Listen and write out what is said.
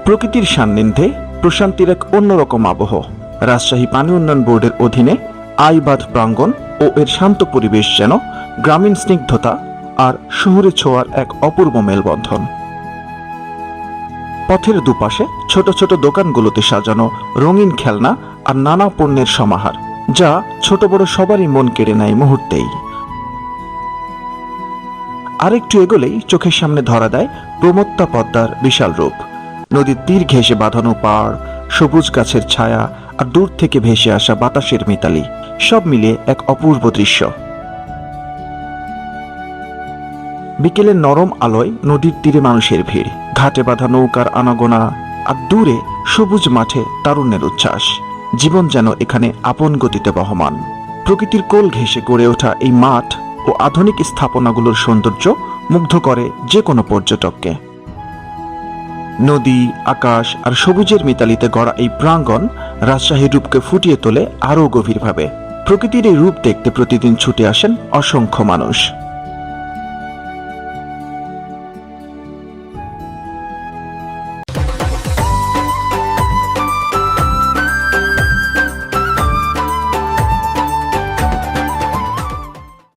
প্রকৃতির সান্নিধ্যে প্রশান্তির এক অন্যরকম আবহ। রাজশাহী পানি উন্নয়ন বোর্ডের অধীনে আইবাঁধ প্রাঙ্গণ ও এর শান্ত পরিবেশ যেন গ্রামীণ স্নিগ্ধতা আর শহুরে ছোঁয়ার এক অপূর্ব মেলবন্ধন। পথের দুপাশে ছোট ছোট দোকানগুলোতে সাজানো রঙিন খেলনা আর নানা পণ্যের সমাহার, যা ছোট বড় সবারই মন কেড়ে নেয় মুহূর্তেই। আরেকটু এগোলেই চোখের সামনে ধরা দেয় প্রমত্তা পদ্মার বিশাল রূপ। নদীর তীর ঘেঁষে বাঁধানো পাড়, সবুজ গাছের ছায়া আর দূর থেকে ভেসে আসা বাতাসের মিতালি, সব মিলিয়ে এক অপূর্ব দৃশ্য। বিকেলের নরম আলোয় নদীর তীরে মানুষের ভিড়, ঘাটে বাঁধা নৌকার আনাগোনা, আর দূরে সবুজ মাঠে তারুণ্যের উচ্ছ্বাস। জীবন যেন এখানে আপন গতিতে বহমান। প্রকৃতির কোল ঘেঁষে গড়ে ওঠা এই মাঠ ও আধুনিক স্থাপনাগুলোর সৌন্দর্য মুগ্ধ করে যে কোনো পর্যটককে। নদী, আকাশ আর সবুজের মিতালিতে গড়া এই প্রাঙ্গণ রাজশাহীর রূপকে ফুটিয়ে তোলে আরও গভীরভাবে। প্রকৃতির এই রূপ দেখতে প্রতিদিন ছুটে আসেন অসংখ্য মানুষ।